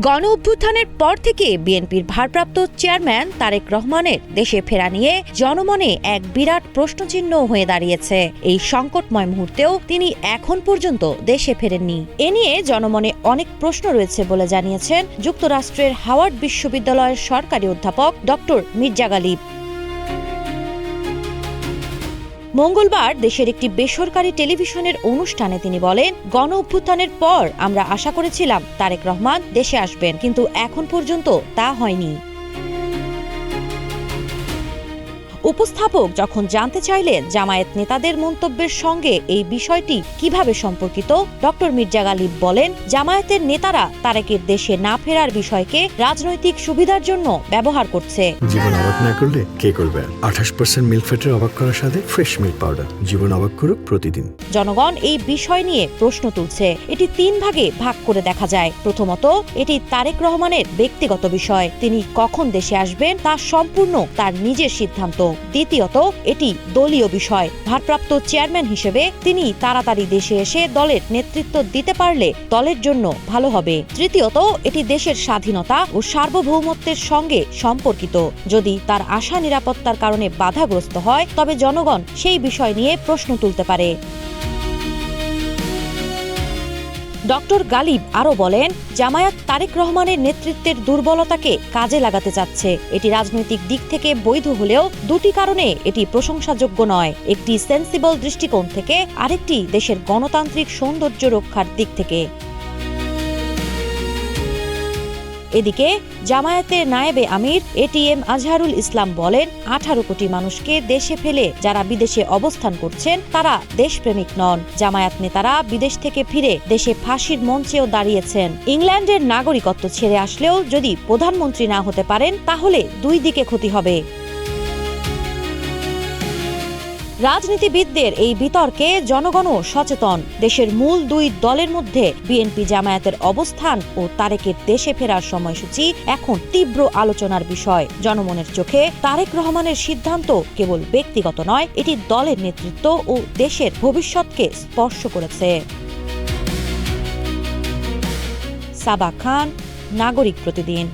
গণ অভ্যুত্থানের পর থেকে বিএনপির ভারপ্রাপ্ত চেয়ারম্যান তারেক রহমানের দেশে ফেরা নিয়ে জনমনে এক বিরাট প্রশ্নচিহ্ন হয়ে দাঁড়িয়েছে। এই সংকটময় মুহূর্তেও তিনি এখন পর্যন্ত দেশে ফেরেননি। এ নিয়ে জনমনে অনেক প্রশ্ন রয়েছে বলে জানিয়েছেন যুক্তরাষ্ট্রের হাওয়ার্ড বিশ্ববিদ্যালয়ের সরকারি অধ্যাপক ডক্টর মির্জা গালিব। মঙ্গলবার দেশের একটি বেসরকারি টেলিভিশনের অনুষ্ঠানে তিনি বলেন, গণ অভ্যুত্থানের পর আমরা আশা করেছিলাম তারেক রহমান দেশে আসবেন, কিন্তু এখন পর্যন্ত তা হয়নি। উপস্থাপক যখন জানতে চাইলেন জামায়াত নেতাদের মন্তব্যের সঙ্গে এই বিষয়টি কিভাবে সম্পর্কিত, ডক্টর মির্জা গালিব বলেন, জামায়াতের নেতারা তারেকের দেশে না ফেরার বিষয়কে রাজনৈতিক সুবিধার জন্য ব্যবহার করছে। জীবন অবাক না করলে কে করবে? 28% মিল্ক ফ্যাটের অবাক করার সাথে ফ্রেশ মিল্ক পাউডার। জীবন অবাক করুক প্রতিদিন। জনগণ এই বিষয় নিয়ে প্রশ্ন তুলছে। এটি 3 ভাগে ভাগ করে দেখা যায়। প্রথমত, এটি তারেক রহমানের ব্যক্তিগত বিষয়। তিনি কখন দেশে আসবেন তা সম্পূর্ণ তার নিজের সিদ্ধান্ত। দ্বিতীয়ত, এটি দলীয় বিষয়। ভারপ্রাপ্ত চেয়ারম্যান হিসেবে তিনি তাড়াতাড়ি দেশে এসে দলের নেতৃত্ব দিতে পারলে দলের জন্য ভালো হবে। তৃতীয়ত, এটি দেশের স্বাধীনতা ও সার্বভৌমত্বের সঙ্গে সম্পর্কিত। যদি তার আশা নিরাপত্তার কারণে বাধাগ্রস্ত হয়, তবে জনগণ সেই বিষয় নিয়ে প্রশ্ন তুলতে পারে। ডক্টর গালিব আরও বলেন, জামায়াত তারেক রহমানের নেতৃত্বের দুর্বলতাকে কাজে লাগাতে চাচ্ছে। এটি রাজনৈতিক দিক থেকে বৈধ হলেও দুটি কারণে এটি প্রশংসাযোগ্য নয়। একটি সেন্সিবল দৃষ্টিকোণ থেকে, আরেকটি দেশের গণতান্ত্রিক সৌন্দর্য রক্ষার দিক থেকে। এদিকে জামায়াতের নায়েবে আমির এটিএম আজহারুল ইসলাম বলেন, 18 কোটি মানুষকে দেশে ফেলে যারা বিদেশে অবস্থান করছেন তারা দেশপ্রেমিক নন। জামায়াত নেতারা বিদেশ থেকে ফিরে দেশে ফাঁসির মঞ্চেও দাঁড়িয়েছেন। ইংল্যান্ডের নাগরিকত্ব ছেড়ে আসলেও যদি প্রধানমন্ত্রী না হতে পারেন, তাহলে দুই দিকে ক্ষতি হবে। রাজনীতিবিদদের এই বিতর্কে জনগণও সচেতন। দেশের মূল দুই দলের মধ্যে বিএনপি জামায়াতের অবস্থান ও তারেকের দেশে ফেরার সময়সূচি এখন তীব্র আলোচনার বিষয়। জনমনের চোখে তারেক রহমানের সিদ্ধান্ত কেবল ব্যক্তিগত নয়, এটি দলের নেতৃত্ব ও দেশের ভবিষ্যৎকে স্পর্শ করেছে। সাবা খান, নাগরিক প্রতিদিন।